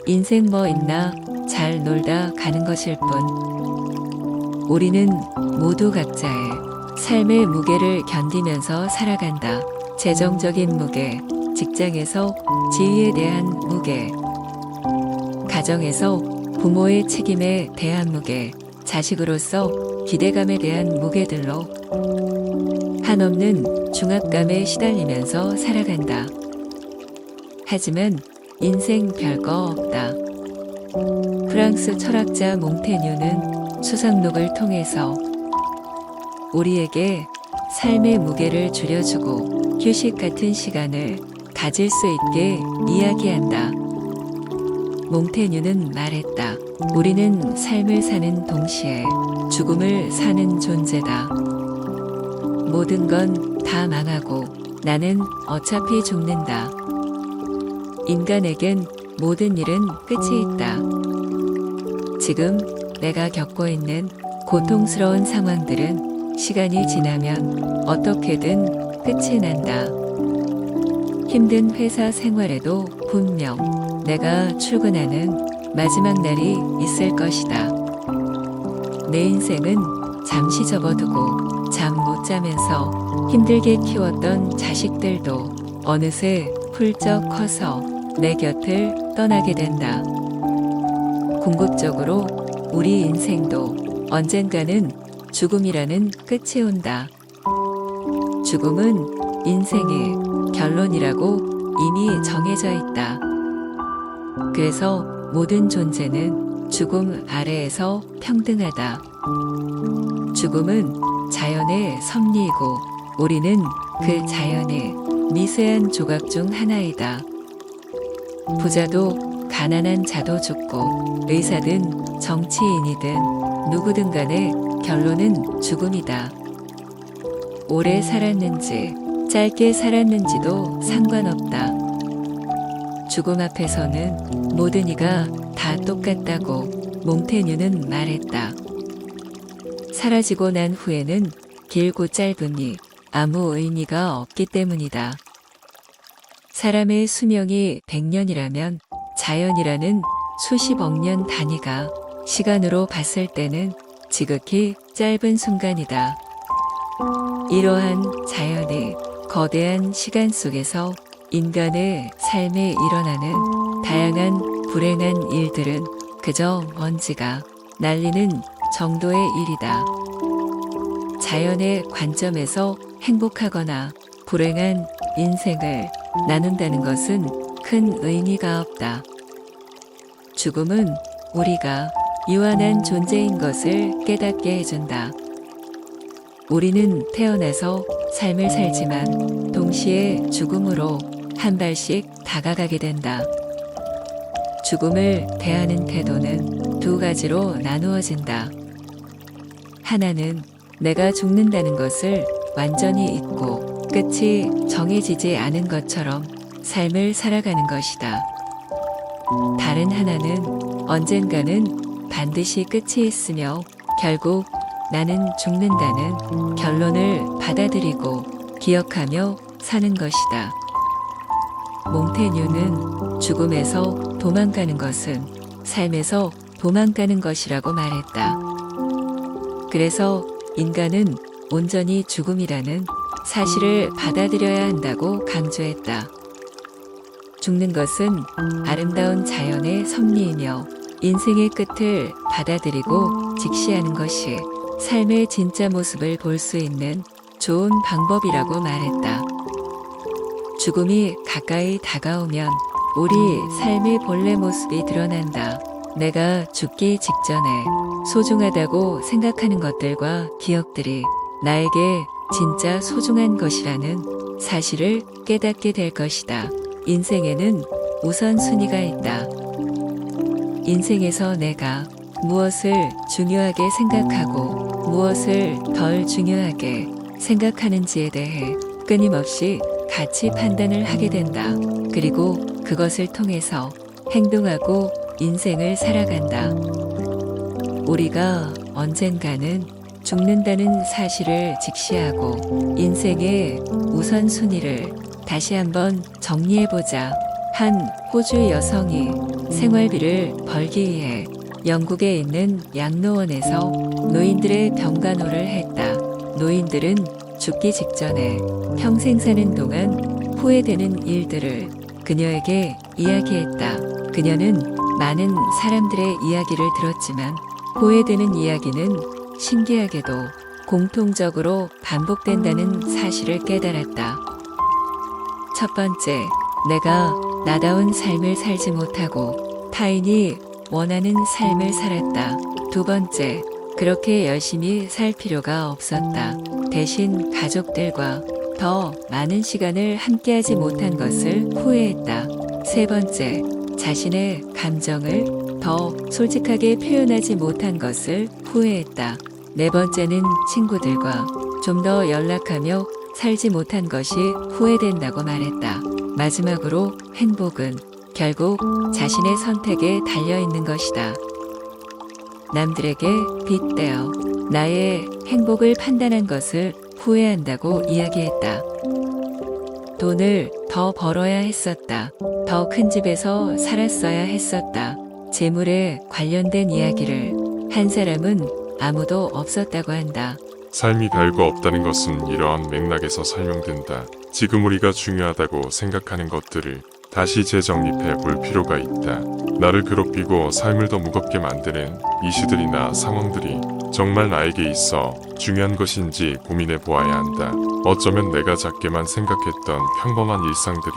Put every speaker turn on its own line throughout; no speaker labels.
인생 뭐 있나 잘 놀다 가는 것일 뿐. 우리는 모두 각자의 삶의 무게를 견디면서 살아간다. 재정적인 무게, 직장에서 지위에 대한 무게, 가정에서 부모의 책임에 대한 무게, 자식으로서 기대감에 대한 무게들로 한없는 중압감에 시달리면서 살아간다. 하지만 인생 별거 없다. 프랑스 철학자 몽테뉴는 수상록을 통해서 우리에게 삶의 무게를 줄여주고 휴식 같은 시간을 가질 수 있게 이야기한다. 몽테뉴는 말했다. 우리는 삶을 사는 동시에 죽음을 사는 존재다. 모든 건 다 망하고 나는 어차피 죽는다. 인간에겐 모든 일은 끝이 있다. 지금 내가 겪고 있는 고통스러운 상황들은 시간이 지나면 어떻게든 끝이 난다. 힘든 회사 생활에도 분명 내가 출근하는 마지막 날이 있을 것이다. 내 인생은 잠시 접어두고 잠 못 자면서 힘들게 키웠던 자식들도 어느새 훌쩍 커서 내 곁을 떠나게 된다. 궁극적으로 우리 인생도 언젠가는 죽음이라는 끝이 온다. 죽음은 인생의 결론이라고 이미 정해져 있다. 그래서 모든 존재는 죽음 아래에서 평등하다. 죽음은 자연의 섭리이고 우리는 그 자연의 미세한 조각 중 하나이다. 부자도 가난한 자도 죽고 의사든 정치인이든 누구든 간에 결론은 죽음이다. 오래 살았는지 짧게 살았는지도 상관없다. 죽음 앞에서는 모든 이가 다 똑같다고 몽테뉴는 말했다. 사라지고 난 후에는 길고 짧음이 아무 의미가 없기 때문이다. 사람의 수명이 100년이라면 자연이라는 수십억 년 단위가 시간으로 봤을 때는 지극히 짧은 순간이다. 이러한 자연의 거대한 시간 속에서 인간의 삶에 일어나는 다양한 불행한 일들은 그저 먼지가 날리는 정도의 일이다. 자연의 관점에서 행복하거나 불행한 인생을 나눈다는 것은 큰 의미가 없다. 죽음은 우리가 유한한 존재인 것을 깨닫게 해준다. 우리는 태어나서 삶을 살지만 동시에 죽음으로 한 발씩 다가가게 된다. 죽음을 대하는 태도는 두 가지로 나누어진다. 하나는 내가 죽는다는 것을 완전히 잊고 끝이 정해지지 않은 것처럼 삶을 살아가는 것이다. 다른 하나는 언젠가는 반드시 끝이 있으며 결국 나는 죽는다는 결론을 받아들이고 기억하며 사는 것이다. 몽테뉴는 죽음에서 도망가는 것은 삶에서 도망가는 것이라고 말했다. 그래서 인간은 온전히 죽음이라는 사실을 받아들여야 한다고 강조했다. 죽는 것은 아름다운 자연의 섭리이며 인생의 끝을 받아들이고 직시하는 것이 삶의 진짜 모습을 볼 수 있는 좋은 방법이라고 말했다. 죽음이 가까이 다가오면 우리 삶의 본래 모습이 드러난다. 내가 죽기 직전에 소중하다고 생각하는 것들과 기억들이 나에게 진짜 소중한 것이라는 사실을 깨닫게 될 것이다. 인생에는 우선순위가 있다. 인생에서 내가 무엇을 중요하게 생각하고 무엇을 덜 중요하게 생각하는지에 대해 끊임없이 가치 판단을 하게 된다. 그리고 그것을 통해서 행동하고 인생을 살아간다. 우리가 언젠가는 죽는다는 사실을 직시하고 인생의 우선순위를 다시 한번 정리해보자. 한 호주 여성이 생활비를 벌기 위해 영국에 있는 양로원에서 노인들의 병간호를 했다. 노인들은 죽기 직전에 평생 사는 동안 후회되는 일들을 그녀에게 이야기했다. 그녀는 많은 사람들의 이야기를 들었지만 후회되는 이야기는 신기하게도 공통적으로 반복된다는 사실을 깨달았다. 첫 번째, 내가 나다운 삶을 살지 못하고 타인이 원하는 삶을 살았다. 두 번째, 그렇게 열심히 살 필요가 없었다. 대신 가족들과 더 많은 시간을 함께하지 못한 것을 후회했다. 세 번째, 자신의 감정을 더 솔직하게 표현하지 못한 것을 후회했다. 네 번째는 친구들과 좀 더 연락하며 살지 못한 것이 후회된다고 말했다. 마지막으로 행복은 결국 자신의 선택에 달려 있는 것이다. 남들에게 빗대어 나의 행복을 판단한 것을 후회한다고 이야기했다. 돈을 더 벌어야 했었다. 더 큰 집에서 살았어야 했었다. 재물에 관련된 이야기를 한 사람은 아무도 없었다고 한다.
삶이 별거 없다는 것은 이러한 맥락에서 설명된다. 지금 우리가 중요하다고 생각하는 것들을 다시 재정립해 볼 필요가 있다. 나를 괴롭히고 삶을 더 무겁게 만드는 이슈들이나 상황들이 정말 나에게 있어 중요한 것인지 고민해 보아야 한다. 어쩌면 내가 작게만 생각했던 평범한 일상들이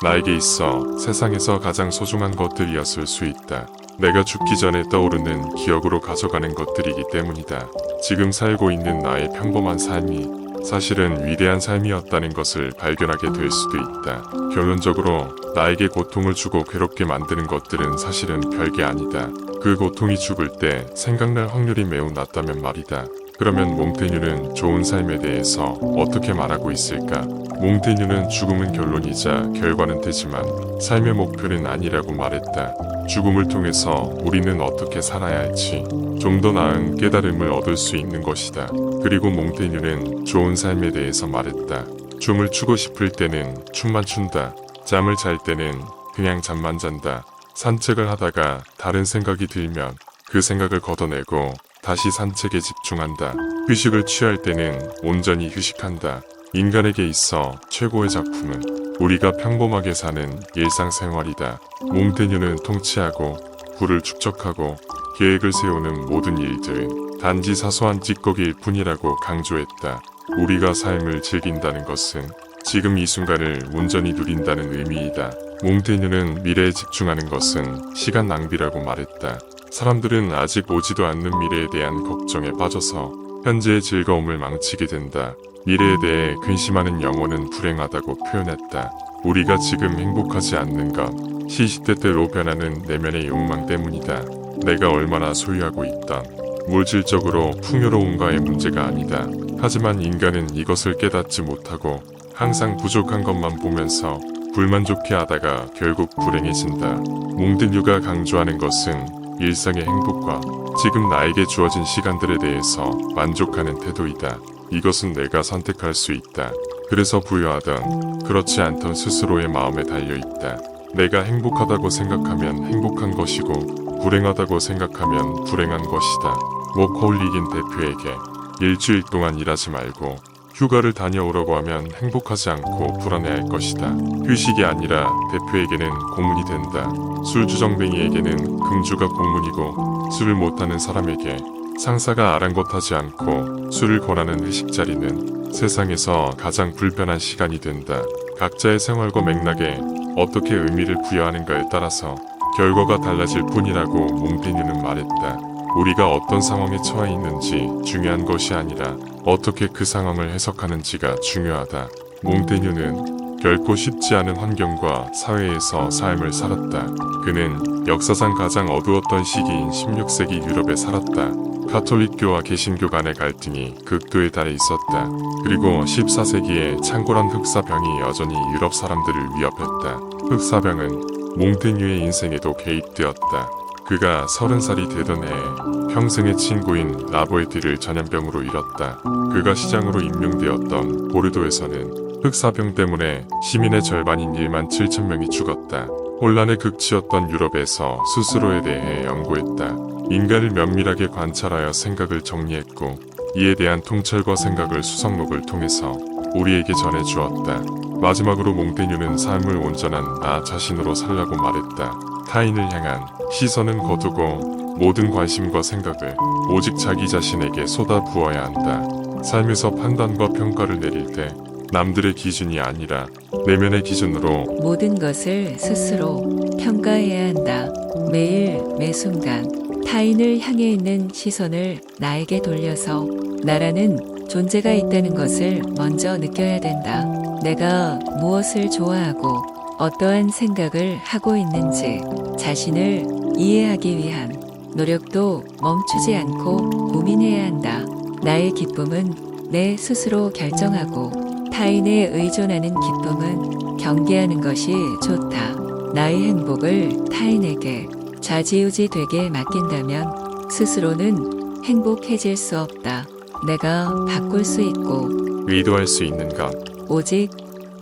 나에게 있어 세상에서 가장 소중한 것들이었을 수 있다. 내가 죽기 전에 떠오르는 기억으로 가져가는 것들이기 때문이다. 지금 살고 있는 나의 평범한 삶이 사실은 위대한 삶이었다는 것을 발견하게 될 수도 있다. 결론적으로 나에게 고통을 주고 괴롭게 만드는 것들은 사실은 별게 아니다. 그 고통이 죽을 때 생각날 확률이 매우 낮다면 말이다. 그러면 몽테뉴는 좋은 삶에 대해서 어떻게 말하고 있을까? 몽테뉴는 죽음은 결론이자 결과는 되지만 삶의 목표는 아니라고 말했다. 죽음을 통해서 우리는 어떻게 살아야 할지 좀 더 나은 깨달음을 얻을 수 있는 것이다. 그리고 몽테뉴는 좋은 삶에 대해서 말했다. 춤을 추고 싶을 때는 춤만 춘다. 잠을 잘 때는 그냥 잠만 잔다. 산책을 하다가 다른 생각이 들면 그 생각을 걷어내고 다시 산책에 집중한다. 휴식을 취할 때는 온전히 휴식한다. 인간에게 있어 최고의 작품은 우리가 평범하게 사는 일상생활이다. 몽테뉴는 통치하고 부를 축적하고 계획을 세우는 모든 일들은 단지 사소한 찌꺼기일 뿐이라고 강조했다. 우리가 삶을 즐긴다는 것은 지금 이 순간을 온전히 누린다는 의미이다. 몽테뉴는 미래에 집중하는 것은 시간 낭비라고 말했다. 사람들은 아직 오지도 않는 미래에 대한 걱정에 빠져서 현재의 즐거움을 망치게 된다. 미래에 대해 근심하는 영혼은 불행하다고 표현했다. 우리가 지금 행복하지 않는 건 시시때때로 변하는 내면의 욕망 때문이다. 내가 얼마나 소유하고 있던 물질적으로 풍요로운가의 문제가 아니다. 하지만 인간은 이것을 깨닫지 못하고 항상 부족한 것만 보면서 불만족해 하다가 결국 불행해진다. 몽테뉴가 강조하는 것은 일상의 행복과 지금 나에게 주어진 시간들에 대해서 만족하는 태도이다. 이것은 내가 선택할 수 있다. 그래서 부여하던 그렇지 않던 스스로의 마음에 달려있다. 내가 행복하다고 생각하면 행복한 것이고 불행하다고 생각하면 불행한 것이다. 워커홀릭인 대표에게 일주일 동안 일하지 말고 휴가를 다녀오라고 하면 행복하지 않고 불안해할 것이다. 휴식이 아니라 대표에게는 고문이 된다. 술주정뱅이에게는 금주가 고문이고 술을 못하는 사람에게 상사가 아랑곳하지 않고 술을 권하는 회식 자리는 세상에서 가장 불편한 시간이 된다. 각자의 생활과 맥락에 어떻게 의미를 부여하는가에 따라서 결과가 달라질 뿐이라고 몽테뉴는 말했다. 우리가 어떤 상황에 처해 있는지 중요한 것이 아니라 어떻게 그 상황을 해석하는지가 중요하다. 몽테뉴는 결코 쉽지 않은 환경과 사회에서 삶을 살았다. 그는 역사상 가장 어두웠던 시기인 16세기 유럽에 살았다. 가톨릭교와 개신교 간의 갈등이 극도에 달해 있었다. 그리고 14세기에 창궐한 흑사병이 여전히 유럽 사람들을 위협했다. 흑사병은 몽테뉴의 인생에도 개입되었다. 그가 30살이 되던 해에 평생의 친구인 라보에티를 전염병으로 잃었다. 그가 시장으로 임명되었던 보르도에서는 흑사병 때문에 시민의 절반인 1만 7천 명이 죽었다. 혼란의 극치였던 유럽에서 스스로에 대해 연구했다. 인간을 면밀하게 관찰하여 생각을 정리했고 이에 대한 통찰과 생각을 수성록을 통해서 우리에게 전해주었다. 마지막으로 몽테뉴는 삶을 온전한 나 자신으로 살라고 말했다. 타인을 향한 시선은 거두고 모든 관심과 생각을 오직 자기 자신에게 쏟아부어야 한다. 삶에서 판단과 평가를 내릴 때 남들의 기준이 아니라 내면의 기준으로
모든 것을 스스로 평가해야 한다. 매일 매 순간 타인을 향해 있는 시선을 나에게 돌려서 나라는 존재가 있다는 것을 먼저 느껴야 된다. 내가 무엇을 좋아하고 어떠한 생각을 하고 있는지 자신을 이해하기 위한 노력도 멈추지 않고 고민해야 한다. 나의 기쁨은 내 스스로 결정하고 타인에 의존하는 기쁨은 경계하는 것이 좋다. 나의 행복을 타인에게 좌지우지 되게 맡긴다면 스스로는 행복해질 수 없다. 내가 바꿀 수 있고
의도할 수 있는 것.
오직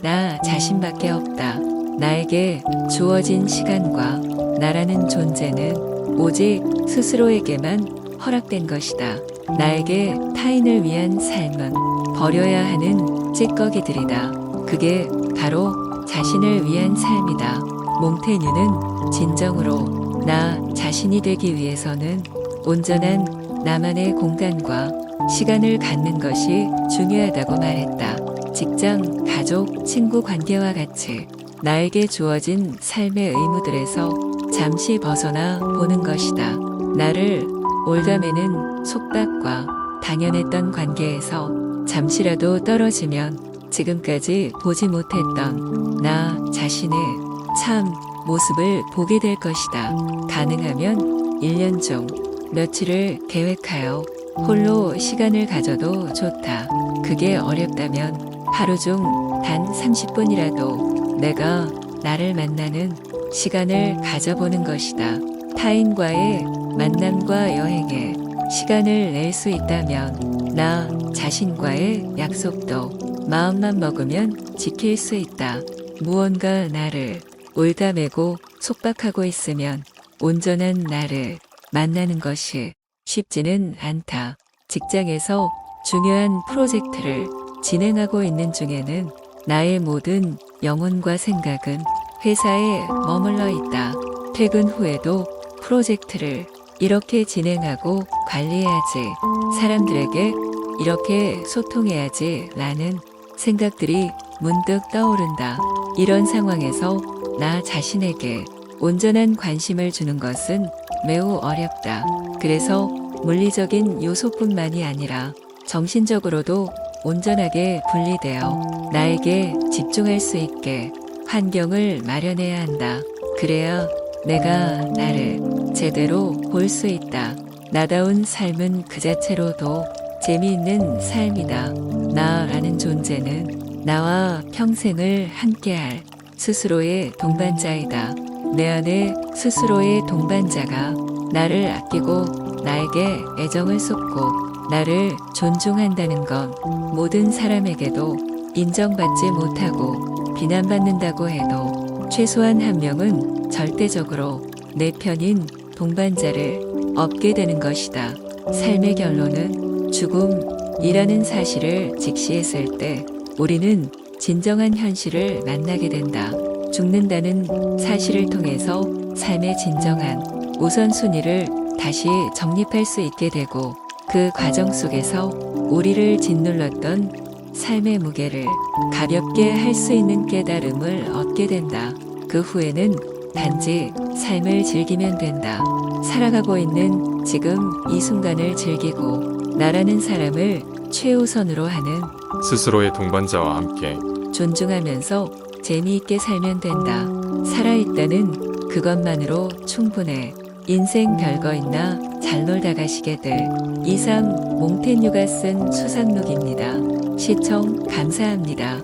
나 자신밖에 없다. 나에게 주어진 시간과 나라는 존재는 오직 스스로에게만 허락된 것이다. 나에게 타인을 위한 삶은 버려야 하는 찌꺼기들이다. 그게 바로 자신을 위한 삶이다. 몽테뉴는 진정으로 나 자신이 되기 위해서는 온전한 나만의 공간과 시간을 갖는 것이 중요하다고 말했다. 직장, 가족, 친구 관계와 같이 나에게 주어진 삶의 의무들에서 잠시 벗어나 보는 것이다. 나를 올가매는 속박과 당연했던 관계에서 잠시라도 떨어지면 지금까지 보지 못했던 나 자신의 참 모습을 보게 될 것이다. 가능하면 1년 중 며칠을 계획하여 홀로 시간을 가져도 좋다. 그게 어렵다면 하루 중 단 30분이라도 내가 나를 만나는 시간을 가져보는 것이다. 타인과의 만남과 여행에 시간을 낼 수 있다면 나 자신과의 약속도 마음만 먹으면 지킬 수 있다. 무언가 나를 올가매고 속박하고 있으면 온전한 나를 만나는 것이 쉽지는 않다. 직장에서 중요한 프로젝트를 진행하고 있는 중에는 나의 모든 영혼과 생각은 회사에 머물러 있다. 퇴근 후에도 프로젝트를 이렇게 진행하고 관리해야지, 사람들에게 이렇게 소통해야지 라는 생각들이 문득 떠오른다. 이런 상황에서 나 자신에게 온전한 관심을 주는 것은 매우 어렵다. 그래서 물리적인 요소뿐만이 아니라 정신적으로도 온전하게 분리되어 나에게 집중할 수 있게 환경을 마련해야 한다. 그래야 내가 나를 제대로 볼 수 있다. 나다운 삶은 그 자체로도 재미있는 삶이다. 나라는 존재는 나와 평생을 함께할 스스로의 동반자이다. 내 안에 스스로의 동반자가 나를 아끼고 나에게 애정을 쏟고 나를 존중한다는 건 모든 사람에게도 인정받지 못하고 비난받는다고 해도 최소한 한 명은 절대적으로 내 편인 동반자를 얻게 되는 것이다. 삶의 결론은 죽음이라는 사실을 직시했을 때 우리는 진정한 현실을 만나게 된다. 죽는다는 사실을 통해서 삶의 진정한 우선순위를 다시 정립할 수 있게 되고 그 과정 속에서 우리를 짓눌렀던 삶의 무게를 가볍게 할 수 있는 깨달음을 얻게 된다. 그 후에는 단지 삶을 즐기면 된다. 살아가고 있는 지금 이 순간을 즐기고 나라는 사람을 최우선으로 하는
스스로의 동반자와 함께
존중하면서 재미있게 살면 된다. 살아있다는 그것만으로 충분해. 인생 별거 있나 잘 놀다 가시게들. 이상 몽테뉴가 쓴 수상록입니다. 시청 감사합니다.